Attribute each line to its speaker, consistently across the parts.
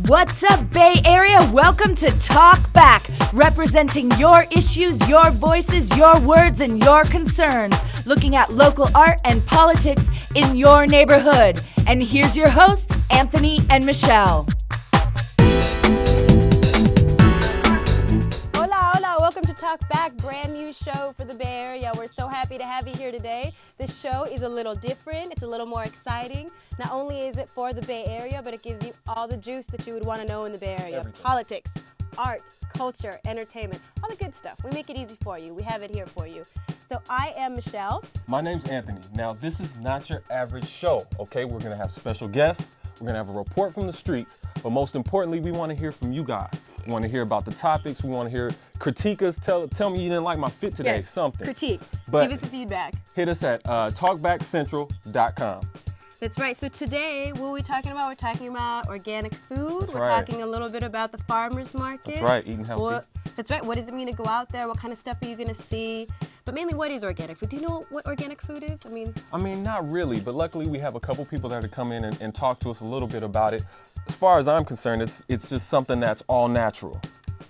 Speaker 1: What's up, Bay Area? Welcome to Talk Back, representing your issues, your voices, your words, and your concerns, looking at local art and politics in your neighborhood. And here's your hosts, Anthony and Michelle.
Speaker 2: Welcome to Talk Back, brand new show for the Bay Area. We're so happy to have you here today. This show is a little different. It's a little more exciting. Not only is it for the Bay Area, but it gives you all the juice that you would want to know in the Bay Area.
Speaker 3: Everything.
Speaker 2: Politics, art, culture, entertainment, all the good stuff. We make it easy for you. We have it here for you. So I am Michelle.
Speaker 3: My name's Anthony. Now, this is not your average show, okay? We're going to have special guests. We're going to have a report from the streets. But most importantly, we want to hear from you guys. We want to hear about the topics. We want to hear critique us. Tell me you didn't like my fit today,
Speaker 2: Yes,
Speaker 3: something.
Speaker 2: critique.
Speaker 3: But
Speaker 2: Give us some feedback.
Speaker 3: hit us at talkbackcentral.com.
Speaker 2: That's right. So today, what are we talking about? We're talking about organic food.
Speaker 3: That's
Speaker 2: We're
Speaker 3: right.
Speaker 2: talking a little bit about the farmers market.
Speaker 3: That's right, eating healthy.
Speaker 2: That's right. What does it mean to go out there? What kind of stuff are you going to see? But mainly, what is organic food? Do you know what organic food is? I mean, not
Speaker 3: really, but luckily we have a couple people that are come in and talk to us a little bit about it. As far as I'm concerned, it's just something that's all natural.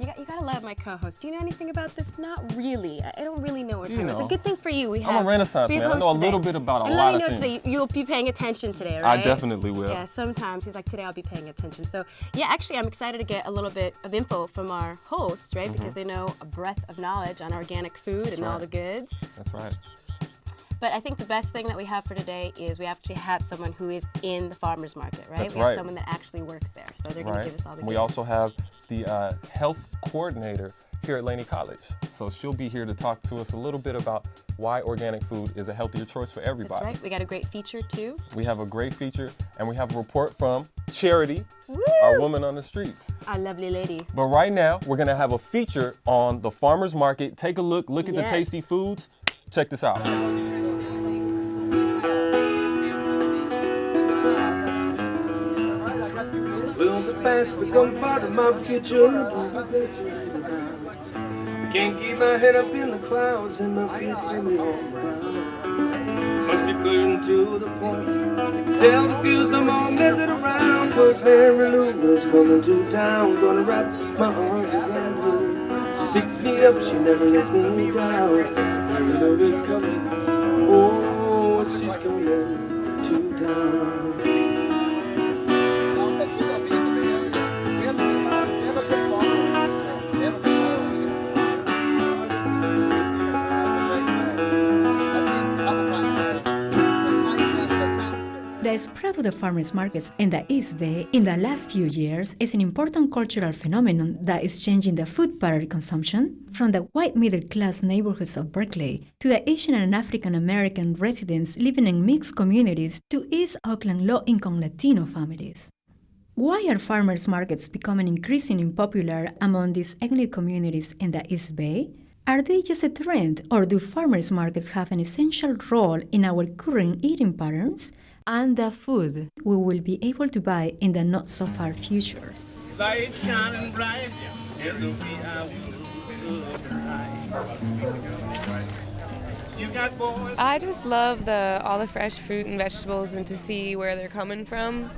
Speaker 2: You gotta love my co-host. Do you know anything about this? Not really. I don't really know what
Speaker 3: You
Speaker 2: you're talking about. It's a
Speaker 3: know.
Speaker 2: good thing for you.
Speaker 3: I'm a Renaissance man. I know a little bit about a lot of things.
Speaker 2: Today, you'll be paying attention today, right?
Speaker 3: I definitely will.
Speaker 2: Yeah, sometimes. He's like, today I'll be paying attention. So, yeah, actually, I'm excited to get a little bit of info from our hosts, right? Because they know a breadth of knowledge on organic food and all the goods.
Speaker 3: That's right.
Speaker 2: But I think the best thing that we have for today is we actually have someone who is in the farmer's market, right?
Speaker 3: That's
Speaker 2: we have
Speaker 3: right.
Speaker 2: someone that actually works there. So they're going to give us all the goods.
Speaker 3: We also have the health coordinator here at Laney College. So she'll be here to talk to us a little bit about why organic food is a healthier choice for everybody.
Speaker 2: That's right. We got a great feature, too.
Speaker 3: We have a great feature, and we have a report from Charity,
Speaker 2: Woo!
Speaker 3: our woman on the streets.
Speaker 2: Our lovely lady.
Speaker 3: But right now, we're going to have a feature on the farmer's market. Take a look at the
Speaker 2: Yes.
Speaker 3: tasty foods. Check this out.
Speaker 4: Will the past become part of my future? Can't keep my head up in the clouds and my feet firmly on the ground. Must be clear and to the point. Tell the kids no more messing around, 'cause Mary Lou is coming to town. Gonna wrap my arms around her. She picks me up, she never lets me down. Mary Lou is coming. Oh, she's coming to town.
Speaker 5: The spread of the farmers' markets in the East Bay in the last few years is an important cultural phenomenon that is changing the food pattern consumption from the white middle-class neighborhoods of Berkeley to the Asian and African American residents living in mixed communities to East Oakland low-income Latino families. Why are farmers' markets becoming increasingly popular among these ethnic communities in the East Bay? Are they just a trend, or do farmers' markets have an essential role in our current eating patterns and the food we will be able to buy in the not-so-far future?
Speaker 6: Light shining bright in the wee hours of the night. You got boys.
Speaker 7: I just love all the fresh fruit and vegetables and to see where they're coming from.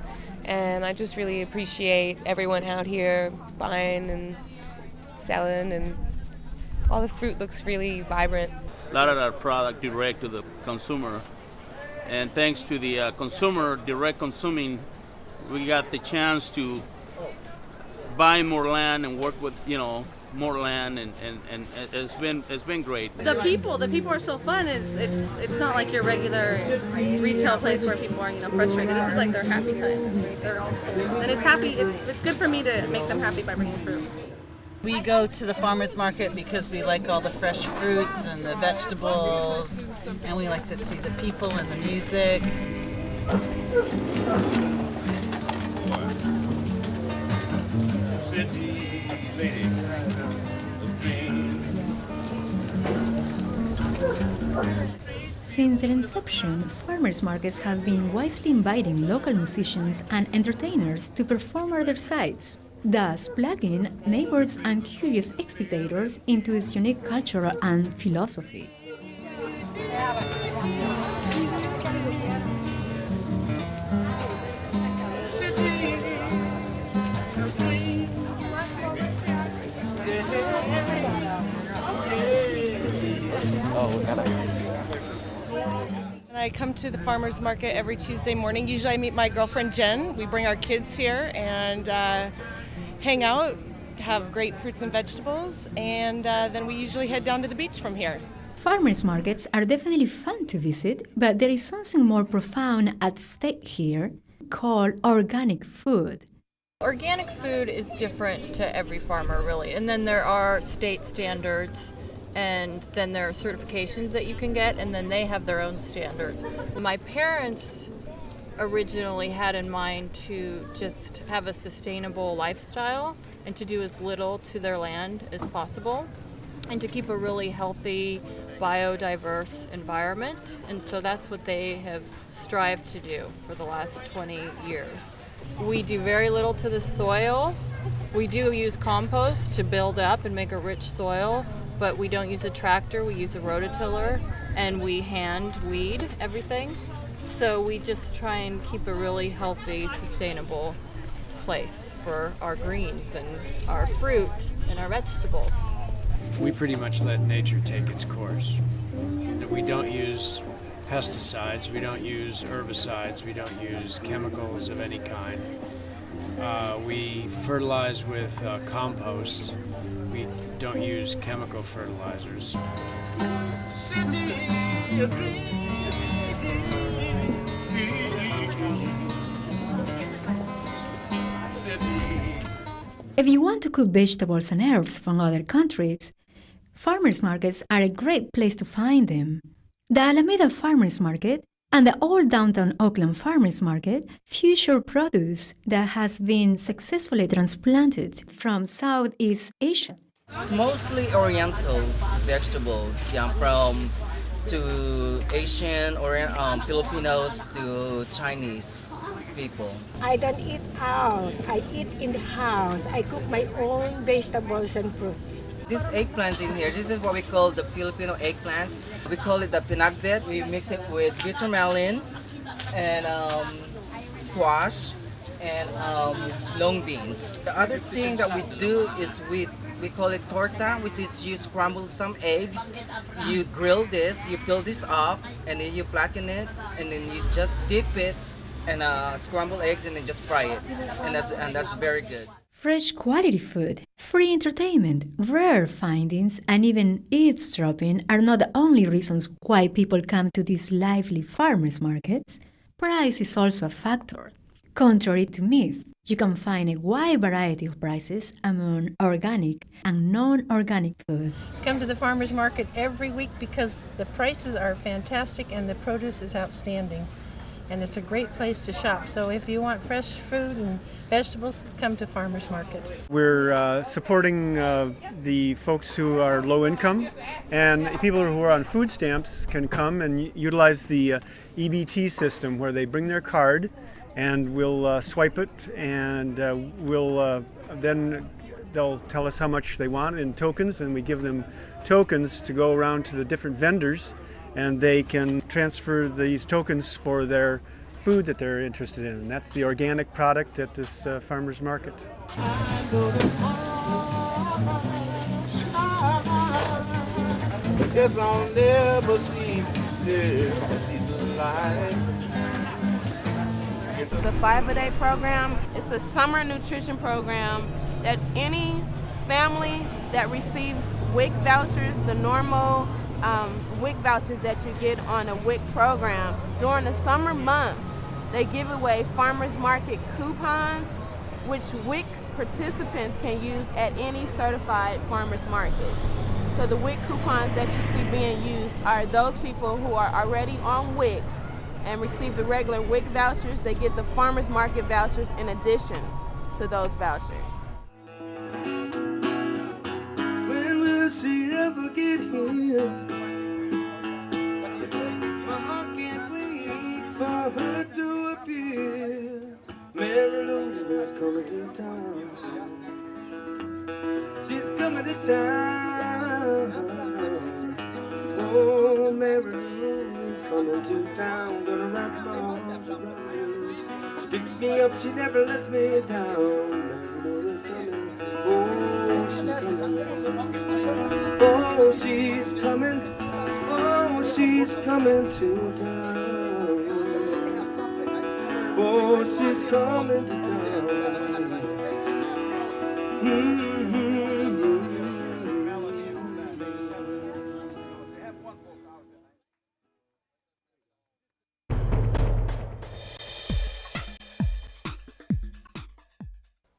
Speaker 7: And I just really appreciate everyone out here buying and selling, and all the fruit looks really vibrant.
Speaker 8: A lot of our product direct to the consumer. And thanks to the consumer direct consuming, we got the chance to buy more land and work with, more land, and it's been great.
Speaker 9: The people are so fun. It's not like your regular retail place where people are frustrated. This is like their happy time. And it's happy. It's good for me to make them happy by bringing fruit.
Speaker 10: We go to the farmers market because we like all the fresh fruits and the vegetables, and we like to see the people and the music.
Speaker 6: City lady of dreams.
Speaker 5: Since their inception, farmers' markets have been wisely inviting local musicians and entertainers to perform at their sites, thus plugging neighbors and curious spectators into its unique culture and philosophy.
Speaker 11: And I come to the farmers market every Tuesday morning. Usually I meet my girlfriend Jen. We bring our kids here and hang out, have great fruits and vegetables, and then we usually head down to the beach from here.
Speaker 5: Farmers markets are definitely fun to visit, but there is something more profound at stake here called organic food.
Speaker 12: Organic food is different to every farmer, really. And then there are state standards, and then there are certifications that you can get, and then they have their own standards. My parents originally had in mind to just have a sustainable lifestyle and to do as little to their land as possible and to keep a really healthy, biodiverse environment. And so that's what they have strived to do for the last 20 years. We do very little to the soil. We do use compost to build up and make a rich soil, but we don't use a tractor, we use a rototiller, and we hand weed everything. So we just try and keep a really healthy, sustainable place for our greens and our fruit and our vegetables.
Speaker 13: We pretty much let nature take its course. We don't use pesticides, we don't use herbicides, we don't use chemicals of any kind. We fertilize with compost. We don't use chemical fertilizers.
Speaker 5: If you want to cook vegetables and herbs from other countries, farmers markets are a great place to find them. The Alameda Farmers Market and the Old Downtown Oakland Farmers Market feature produce that has been successfully transplanted from Southeast Asia.
Speaker 14: It's mostly Orientals, vegetables, from to Asian or Filipinos to Chinese people.
Speaker 15: I don't eat out. I eat in the house. I cook my own vegetables and fruits.
Speaker 14: These eggplants in here, this is what we call the Filipino eggplants. We call it the pinagbet. We mix it with bitter melon and squash and long beans. The other thing that we do is we call it torta, which is you scramble some eggs, you grill this, you peel this off, and then you flatten it, and then you just dip it and scramble eggs and then just fry it, and that's very good.
Speaker 5: Fresh quality food, free entertainment, rare findings, and even eavesdropping are not the only reasons why people come to these lively farmers markets. Price is also a factor. Contrary to myth, you can find a wide variety of prices among organic and non-organic food.
Speaker 16: Come to the farmers market every week because the prices are fantastic and the produce is outstanding. And it's a great place to shop. So if you want fresh fruit and vegetables, come to farmers market.
Speaker 17: We're supporting the folks who are low income, and people who are on food stamps can come and utilize the EBT system where they bring their card and we'll swipe it, and then they'll tell us how much they want in tokens, and we give them tokens to go around to the different vendors, and they can transfer these tokens for their food that they're interested in. And that's the organic product at this farmer's market.
Speaker 6: Guess I'll never see the light.
Speaker 18: It's the 5-a-day program. It's a summer nutrition program that any family that receives WIC vouchers, the normal WIC vouchers that you get on a WIC program, during the summer months, they give away farmers market coupons, which WIC participants can use at any certified farmers market. So the WIC coupons that you see being used are those people who are already on WIC and receive the regular WIC vouchers. They get the farmers market vouchers in addition to those vouchers.
Speaker 4: When will she ever get here? My heart can't wait for her to appear. Mary Lou is coming to town. She's coming to town. Oh, Mary Lou is coming to town. Gonna rock my arms around her. She picks me up, she never lets me down. Mary Lou is coming. Oh, she's coming. Oh, she's coming. she's coming to town. Oh, she's coming to town.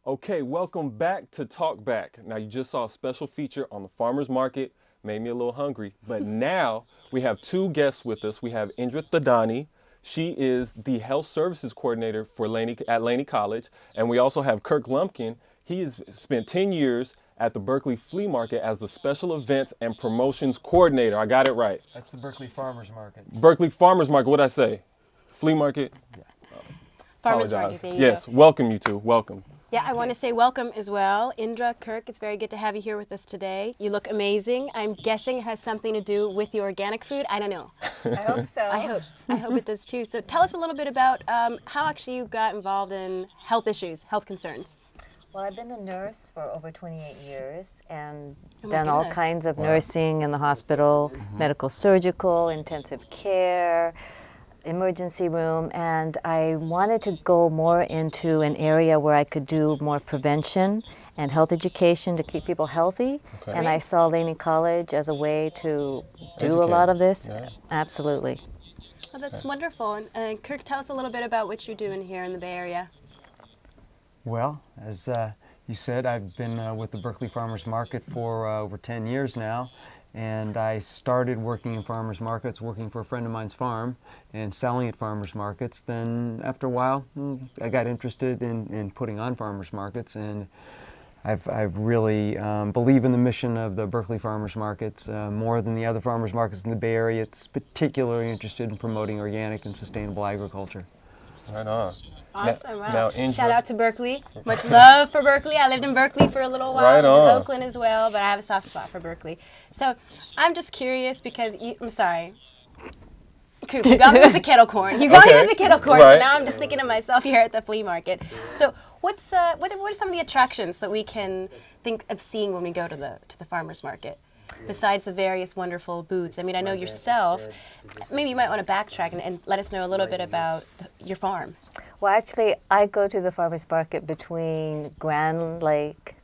Speaker 3: Okay, welcome back to Talk Back. Now, you just saw a special feature on the farmer's market, made me a little hungry, but now we have two guests with us. We have Indra Thadani. She is the health services coordinator for at Laney College, and we also have Kirk Lumpkin. He has spent 10 years at the Berkeley Flea Market as the special events and promotions coordinator. I got it right.
Speaker 19: That's the Berkeley Farmers Market.
Speaker 3: Berkeley Farmers Market, what'd I say? Flea Market?
Speaker 19: Yeah.
Speaker 2: Farmers Market, there you
Speaker 3: Yes,
Speaker 2: go.
Speaker 3: welcome you two, welcome.
Speaker 2: Yeah, I want to say welcome as well. Indra, Kirk, it's very good to have you here with us today. You look amazing. I'm guessing it has something to do with the organic food. I don't know.
Speaker 20: I hope so.
Speaker 2: I hope it does too. So tell us a little bit about how actually you got involved in health issues, health concerns.
Speaker 20: Well, I've been a nurse for over 28 years and
Speaker 2: Oh my
Speaker 20: done all
Speaker 2: goodness.
Speaker 20: kinds of nursing in the hospital, medical, surgical, intensive care, emergency room, and I wanted to go more into an area where I could do more prevention and health education to keep people healthy.
Speaker 3: Okay.
Speaker 20: And I saw Laney College as a way to do a
Speaker 3: Educate.
Speaker 20: lot of this.
Speaker 3: Yeah.
Speaker 20: Absolutely.
Speaker 2: Well, that's wonderful. And Kirk, tell us a little bit about what you're doing here in the Bay Area.
Speaker 19: Well, as you said, I've been with the Berkeley Farmers Market for over 10 years now, and I started working in farmers markets, working for a friend of mine's farm and selling at farmers markets. Then after a while, I got interested in putting on farmers markets, and I've really believe in the mission of the Berkeley Farmers Markets more than the other farmers markets in the Bay Area. It's particularly interested in promoting organic and sustainable agriculture.
Speaker 3: Right on.
Speaker 2: Awesome. Wow.
Speaker 3: Now, Indra,
Speaker 2: Shout out to Berkeley. Much love for Berkeley. I lived in Berkeley for a little while.
Speaker 3: Right
Speaker 2: I was in
Speaker 3: on.
Speaker 2: Oakland as well, but I have a soft spot for Berkeley. So I'm just curious because I'm sorry. Coop, you got me with the kettle corn. You got me
Speaker 3: Okay.
Speaker 2: with the kettle corn.
Speaker 3: Right.
Speaker 2: So now I'm just thinking of myself here at the flea market. So what are some of the attractions that we can think of seeing when we go to the farmers market? Besides the various wonderful booths. I mean, I know yourself, maybe you might want to backtrack and let us know a little bit about your farm.
Speaker 20: Well, actually, I go to the farmers market between Grand Lake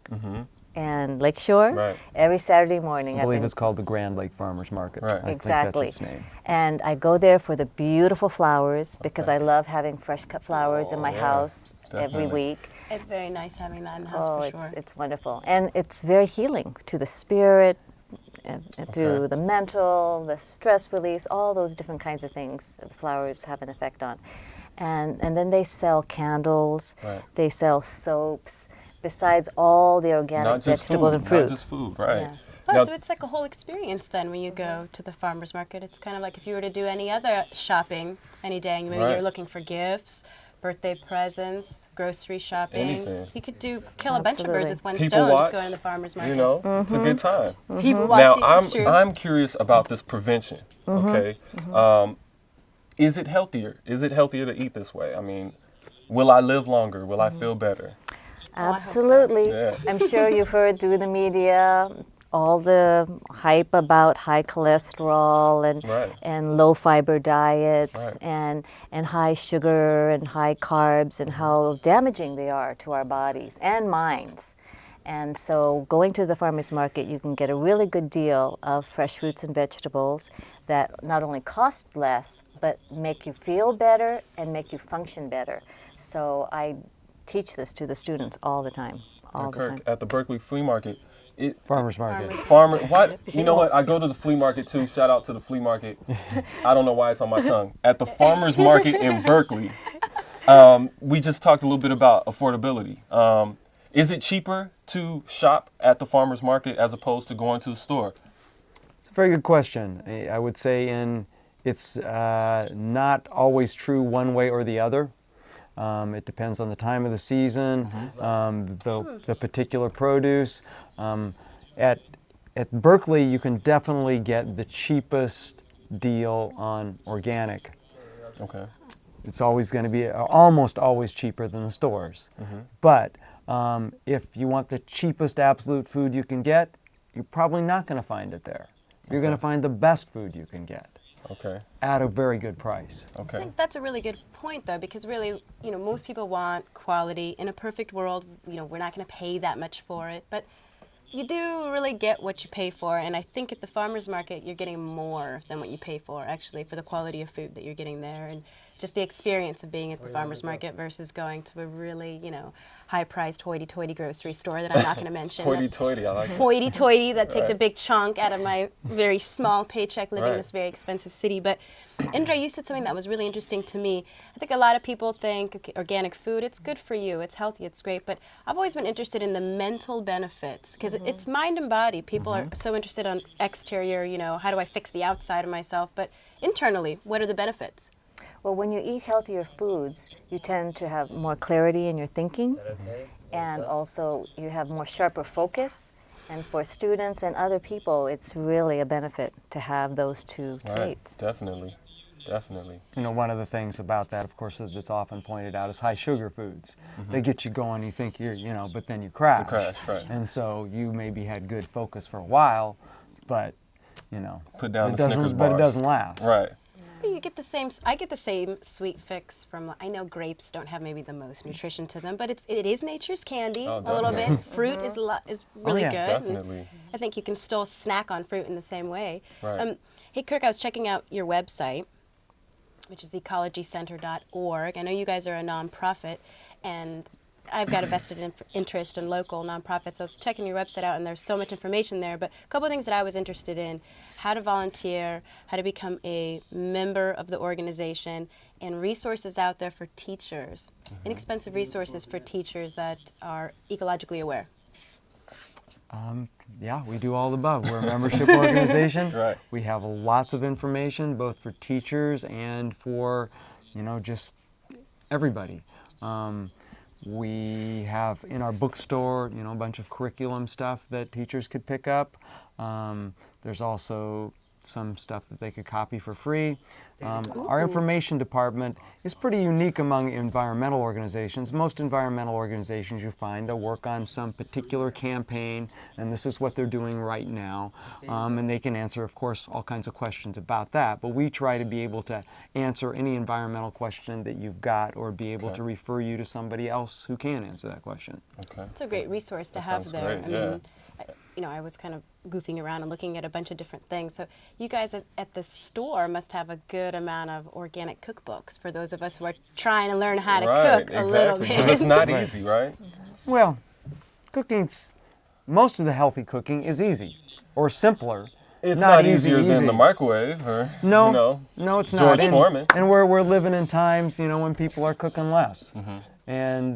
Speaker 20: and Lakeshore
Speaker 3: Right.
Speaker 20: every Saturday morning.
Speaker 19: I believe it's called the Grand Lake Farmers Market.
Speaker 3: Right.
Speaker 19: I think
Speaker 20: Exactly.
Speaker 19: that's its name.
Speaker 20: And I go there for the beautiful flowers because I love having fresh cut flowers in my
Speaker 3: yeah,
Speaker 20: house every
Speaker 3: definitely.
Speaker 20: week.
Speaker 2: It's very nice having that in the house
Speaker 20: Oh,
Speaker 2: for sure.
Speaker 20: it's wonderful. And it's very healing to the spirit, and through
Speaker 3: Okay.
Speaker 20: the mental, the stress release, all those different kinds of things that the flowers have an effect on. And then they sell candles,
Speaker 3: Right.
Speaker 20: they sell soaps, besides all the organic
Speaker 3: Not just
Speaker 20: vegetables
Speaker 3: food,
Speaker 20: and fruit.
Speaker 3: Not just food, right.
Speaker 20: Yes.
Speaker 2: Oh,
Speaker 3: Now-
Speaker 2: so it's like a whole experience then when you go to the farmer's market. It's kind of like if you were to do any other shopping any day, and maybe
Speaker 3: Right.
Speaker 2: you're looking for gifts, birthday presents, grocery shopping.
Speaker 3: Anything.
Speaker 2: You could kill a bunch of birds
Speaker 20: Absolutely.
Speaker 2: with one
Speaker 3: People
Speaker 2: stone
Speaker 3: watch,
Speaker 2: just going to the farmer's market.
Speaker 3: You know, it's a good time.
Speaker 2: People
Speaker 3: Now,
Speaker 2: watching, it's true.
Speaker 3: I'm curious about this prevention, okay? Is it healthier? Is it healthier to eat this way? I mean, will I live longer? Will I feel better?
Speaker 20: Absolutely.
Speaker 3: Yeah.
Speaker 20: I'm sure you've heard through the media all the hype about high cholesterol and
Speaker 3: Right.
Speaker 20: and low fiber diets
Speaker 3: Right.
Speaker 20: and high sugar and high carbs and how damaging they are to our bodies and minds. And so going to the farmer's market, you can get a really good deal of fresh fruits and vegetables that not only cost less, but make you feel better and make you function better. So I teach this to the students all the time, all the
Speaker 3: Kirk,
Speaker 20: time.
Speaker 3: at the Berkeley Flea Market,
Speaker 19: Farmers Market.
Speaker 3: What? You know what? I go to the flea market too. Shout out to the flea market. I don't know why it's on my tongue. At the farmers market in Berkeley, we just talked a little bit about affordability. Is it cheaper to shop at the farmers market as opposed to going to the store?
Speaker 19: It's a very good question. I would say it's not always true one way or the other. It depends on the time of the season, the particular produce. At Berkeley, you can definitely get the cheapest deal on organic.
Speaker 3: Okay.
Speaker 19: It's always going to be almost always cheaper than the stores. But if you want the cheapest absolute food you can get, you're probably not going to find it there. You're going to find the best food you can get.
Speaker 3: Okay.
Speaker 19: at a very good price.
Speaker 2: I
Speaker 3: Okay.
Speaker 2: think that's a really good point, though, because really, most people want quality. In a perfect world, we're not going to pay that much for it, but you do really get what you pay for, and I think at the farmer's market, you're getting more than what you pay for, actually, for the quality of food that you're getting there, and just the experience of being at the farmer's market versus going to a really, high-priced, hoity-toity grocery store that I'm not going to mention.
Speaker 3: Hoity-toity, I like that.
Speaker 2: Hoity-toity, that takes a
Speaker 3: Right.
Speaker 2: big chunk out of my very small paycheck living in
Speaker 3: Right.
Speaker 2: this very expensive city. But Indra, you said something that was really interesting to me. I think a lot of people think okay, organic food, it's good for you, it's healthy, it's great, but I've always been interested in the mental benefits because it's mind and body. People are so interested on exterior, how do I fix the outside of myself, but internally, what are the benefits?
Speaker 20: Well, when you eat healthier foods, you tend to have more clarity in your thinking, and also you have more sharper focus. And for students and other people, it's really a benefit to have those two traits.
Speaker 3: Definitely. Definitely.
Speaker 19: One of the things about that, of course, that's often pointed out is high sugar foods. They get you going, you think you're, but then you crash.
Speaker 3: You crash, right.
Speaker 19: And so you maybe had good focus for a while, but,
Speaker 3: Put down
Speaker 19: it
Speaker 3: the Snickers
Speaker 19: doesn't, but it
Speaker 3: bars.
Speaker 19: doesn't last.
Speaker 3: Right.
Speaker 2: But you get the same, I get the same sweet fix from, I know grapes don't have maybe the most nutrition to them, but it is nature's candy a little bit. Fruit is really good.
Speaker 3: Definitely.
Speaker 2: And I think you can still snack on fruit in the same way.
Speaker 3: Right.
Speaker 2: Hey, Kirk, I was checking out your website, which is ecologycenter.org. I know you guys are a nonprofit, and I've got a vested interest in local nonprofits. I was checking your website out, and there's so much information there, but a couple of things that I was interested in: how to volunteer, how to become a member of the organization, and resources out there for teachers, inexpensive resources for teachers that are ecologically aware.
Speaker 19: Yeah, we do all the above. We're a membership organization.
Speaker 3: Right.
Speaker 19: We have lots of information, both for teachers and for, just everybody. We have in our bookstore, a bunch of curriculum stuff that teachers could pick up. There's also some stuff that they could copy for free. Our information department is pretty unique among environmental organizations. Most environmental organizations you find, they'll work on some particular campaign, and this is what they're doing right now. And they can answer, of course, all kinds of questions about that. But we try to be able to answer any environmental question that you've got, or be able to refer you to somebody else who can answer that question.
Speaker 3: Okay.
Speaker 2: It's a great resource to have there. I mean, I was kind of goofing around and looking at a bunch of different things. So you guys at the store must have a good amount of organic cookbooks for those of us who are trying to learn how to cook a little bit.
Speaker 3: But it's not easy, right?
Speaker 19: Well, most of the healthy cooking is easy or simpler.
Speaker 3: It's not easier than the microwave or,
Speaker 19: no, it's
Speaker 3: George
Speaker 19: not.
Speaker 3: Foreman.
Speaker 19: And we're living in times, when people are cooking less. And,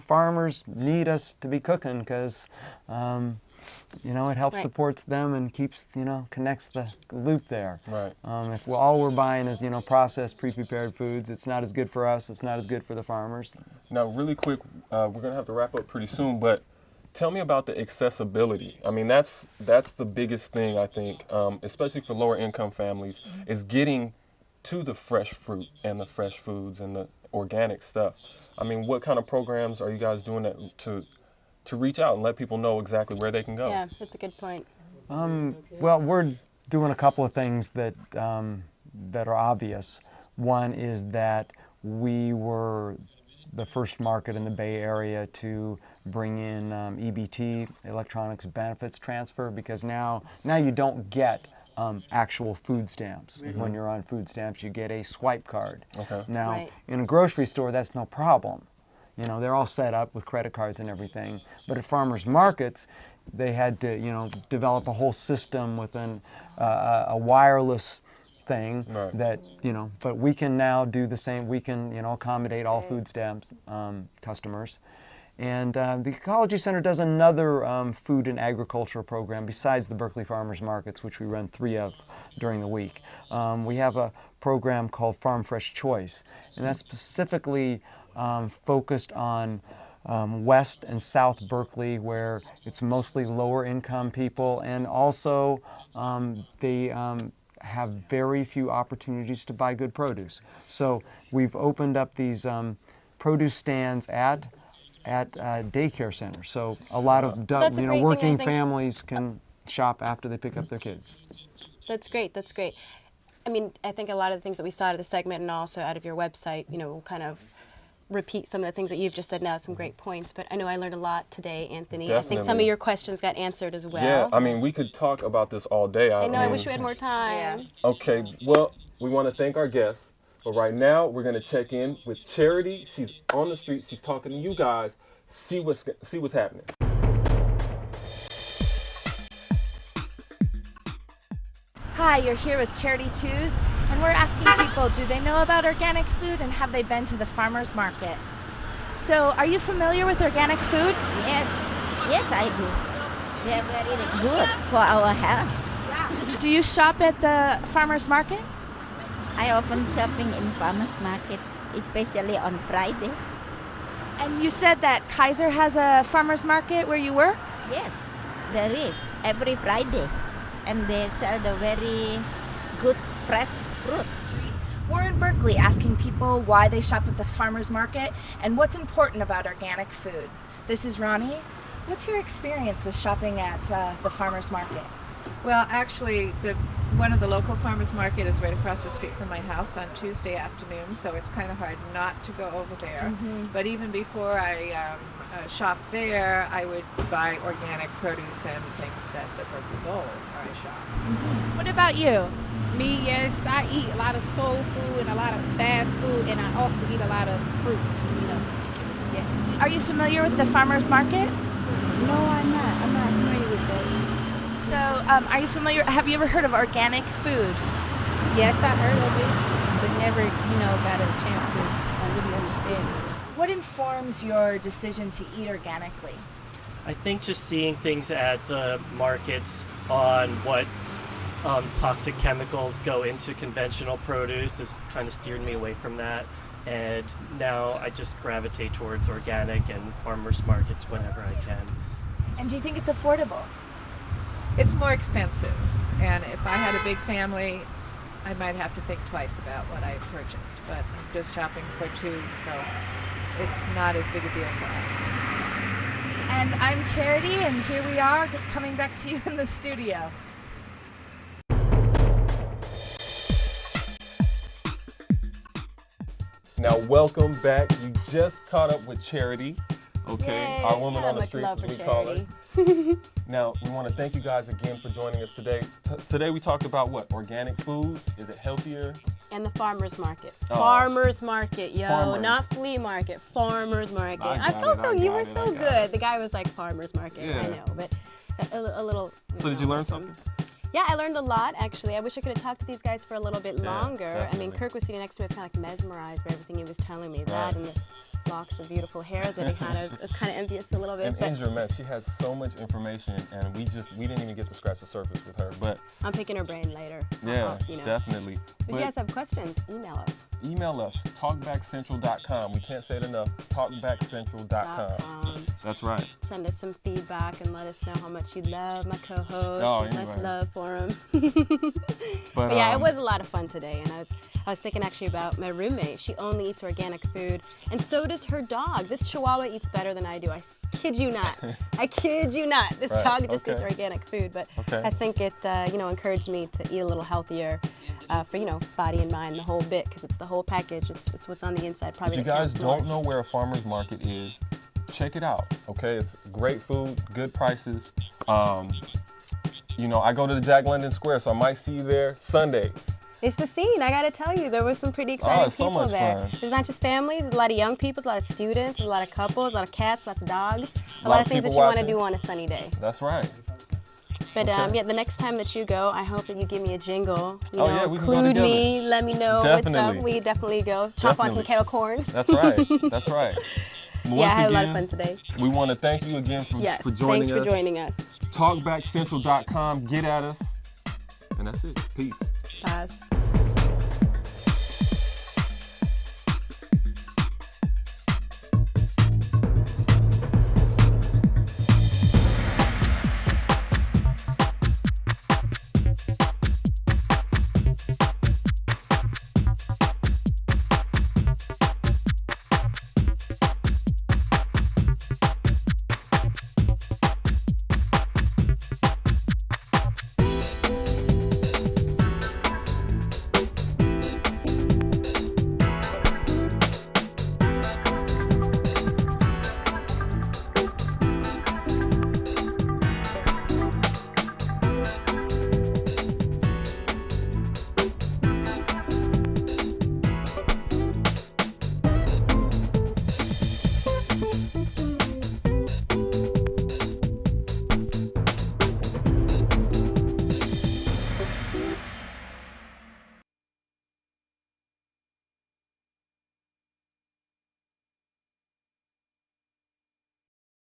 Speaker 19: farmers need us to be cooking because, it helps supports them and keeps, connects the loop there.
Speaker 3: Right.
Speaker 19: If all we're buying is, processed, pre-prepared foods, it's not as good for us, it's not as good for the farmers.
Speaker 3: Now, really quick, we're going to have to wrap up pretty soon, but tell me about the accessibility. I mean, that's the biggest thing, I think, especially for lower income families, is getting to the fresh fruit and the fresh foods and the organic stuff. I mean, what kind of programs are you guys doing to reach out and let people know exactly where they can go?
Speaker 2: Yeah, that's a good point.
Speaker 19: Well, we're doing a couple of things that are obvious. One is that we were the first market in the Bay Area to bring in EBT, electronics benefits transfer, because now you don't get actual food stamps. When you're on food stamps, you get a swipe card.
Speaker 3: Okay.
Speaker 19: Now, in a grocery store, that's no problem. They're all set up with credit cards and everything. But at farmers markets, they had to, develop a whole system within a wireless thing that, but we can now do the same. We can, accommodate all food stamps customers. And the Ecology Center does another food and agricultural program besides the Berkeley Farmers Markets, which we run 3 of during the week. We have a program called Farm Fresh Choice, and that's specifically focused on West and South Berkeley, where it's mostly lower income people, and also they have very few opportunities to buy good produce. So we've opened up these produce stands at daycare centers. So a lot of working families can shop after they pick up their kids.
Speaker 2: That's great. That's great. I mean, I think a lot of the things that we saw out of the segment and also out of your website, will kind of repeat some of the things that you've just said now, some great points. But I know I learned a lot today, Anthony.
Speaker 3: Definitely.
Speaker 2: I think some of your questions got answered as well.
Speaker 3: Yeah, I mean, we could talk about this all day.
Speaker 2: I know, I wish we had more time.
Speaker 3: Okay, well, we want to thank our guests. But right now, we're going to check in with Charity. She's on the street. She's talking to you guys. See what's happening.
Speaker 1: Hi, you're here with Charity Twos, and we're asking people, do they know about organic food and have they been to the farmer's market? So, are you familiar with organic food?
Speaker 21: Yes, I do. They're very good for our health.
Speaker 1: Do you shop at the farmer's market?
Speaker 21: I often shopping in farmer's market, especially on Friday.
Speaker 1: And you said that Kaiser has a farmer's market where you work?
Speaker 21: Yes, there is, every Friday. And they sell the very good fresh fruits.
Speaker 1: We're in Berkeley asking people why they shop at the farmer's market and what's important about organic food. This is Ronnie. What's your experience with shopping at the farmer's market?
Speaker 22: Well, actually, one of the local farmers market is right across the street from my house on Tuesday afternoon, so it's kind of hard not to go over there. But even before I shop there, I would buy organic produce and things at the Berkeley Bowl where I shop.
Speaker 1: What about you?
Speaker 23: Me, yes, I eat a lot of soul food and a lot of fast food, and I also eat a lot of fruits,
Speaker 1: Yeah. Are you familiar with the farmer's market?
Speaker 23: No, I'm not. I'm not familiar with that.
Speaker 1: So, are you familiar, have you ever heard of organic food?
Speaker 23: Yes, I heard of it, but never, got a chance to really understand it.
Speaker 1: What informs your decision to eat organically?
Speaker 24: I think just seeing things at the markets on what toxic chemicals go into conventional produce has kind of steered me away from that. And now I just gravitate towards organic and farmers markets whenever I can.
Speaker 1: And do you think it's affordable?
Speaker 22: It's more expensive, and if I had a big family, I might have to think twice about what I purchased, but I'm just shopping for two, so it's not as big a deal for us.
Speaker 1: And I'm Charity, and here we are coming back to you in the studio.
Speaker 3: Now, welcome back. You just caught up with Charity, okay?
Speaker 2: Yay.
Speaker 3: Our woman on the
Speaker 2: Much
Speaker 3: streets,
Speaker 2: love
Speaker 3: as
Speaker 2: for
Speaker 3: we call her.
Speaker 2: Charity.
Speaker 3: Now, we want to thank you guys again for joining us today. Today we talked about what? Organic foods? Is it healthier?
Speaker 2: And the farmer's market.
Speaker 3: Oh.
Speaker 2: Farmer's market, yo.
Speaker 3: Farmers.
Speaker 2: Not flea market, farmer's market.
Speaker 3: I got
Speaker 2: felt
Speaker 3: it,
Speaker 2: so,
Speaker 3: I
Speaker 2: you
Speaker 3: got
Speaker 2: were
Speaker 3: it,
Speaker 2: so
Speaker 3: I got
Speaker 2: good. The guy was like farmer's market,
Speaker 3: Yeah.
Speaker 2: I know, but a little.
Speaker 3: So did you learn something?
Speaker 2: Yeah, I learned a lot, actually. I wish I could have talked to these guys for a little bit longer. I mean,
Speaker 3: definitely.
Speaker 2: Kirk was sitting next to me, I was kind of like mesmerized by everything he was telling me. That and the locks of beautiful hair that he had. I was kind of envious a little bit.
Speaker 3: And
Speaker 2: But
Speaker 3: Indra, man, she has so much information, and we didn't even get to scratch the surface with her. But
Speaker 2: I'm picking her brain later.
Speaker 3: yeah,
Speaker 2: You know.
Speaker 3: definitely.
Speaker 2: If you guys have questions, email us.
Speaker 3: Email us, talkbackcentral.com. We can't say it enough. Talkbackcentral.com. That's right.
Speaker 2: Send us some feedback and let us know how much you love my co-host.
Speaker 3: Oh,
Speaker 2: Much
Speaker 3: anyway.
Speaker 2: love for him.
Speaker 3: But,
Speaker 2: yeah, it was a lot of fun today, and I was thinking actually about my roommate. She only eats organic food, and so does her dog. This Chihuahua eats better than I do. I kid you not. I kid you not. This
Speaker 3: Right,
Speaker 2: dog just
Speaker 3: okay.
Speaker 2: eats organic food, but
Speaker 3: Okay.
Speaker 2: I think it encouraged me to eat a little healthier for body and mind, the whole bit, because it's the whole package. It's what's on the inside.
Speaker 3: If
Speaker 2: Probably
Speaker 3: you
Speaker 2: that
Speaker 3: guys
Speaker 2: counts more.
Speaker 3: don't know where a farmer's market is, check it out, okay? It's great food, good prices. I go to the Jack London Square, so I might see you there Sundays.
Speaker 2: It's the scene, I gotta tell you. There was some pretty exciting
Speaker 3: it's so
Speaker 2: people
Speaker 3: much
Speaker 2: there.
Speaker 3: fun.
Speaker 2: There's not just families, there's a lot of young people, a lot of students, a lot of couples, a lot of cats, lots of dogs. A lot of things that
Speaker 3: people
Speaker 2: you want to
Speaker 3: watching.
Speaker 2: do on a sunny day.
Speaker 3: That's right.
Speaker 2: But
Speaker 3: Okay.
Speaker 2: the next time that you go, I hope that you give me a jingle.
Speaker 3: Oh, yeah, we can go
Speaker 2: include
Speaker 3: together.
Speaker 2: me, let me know what's
Speaker 3: Definitely.
Speaker 2: up. We definitely go. Chop on some
Speaker 3: Definitely.
Speaker 2: kettle corn.
Speaker 3: That's right. That's right. Once
Speaker 2: Yeah, I had a lot of
Speaker 3: again,
Speaker 2: fun today.
Speaker 3: We want to thank you again for
Speaker 2: Yes,
Speaker 3: joining us.
Speaker 2: thanks for joining us.
Speaker 3: Talkbackcentral.com. Get at us. And that's it. Peace.
Speaker 2: Paz.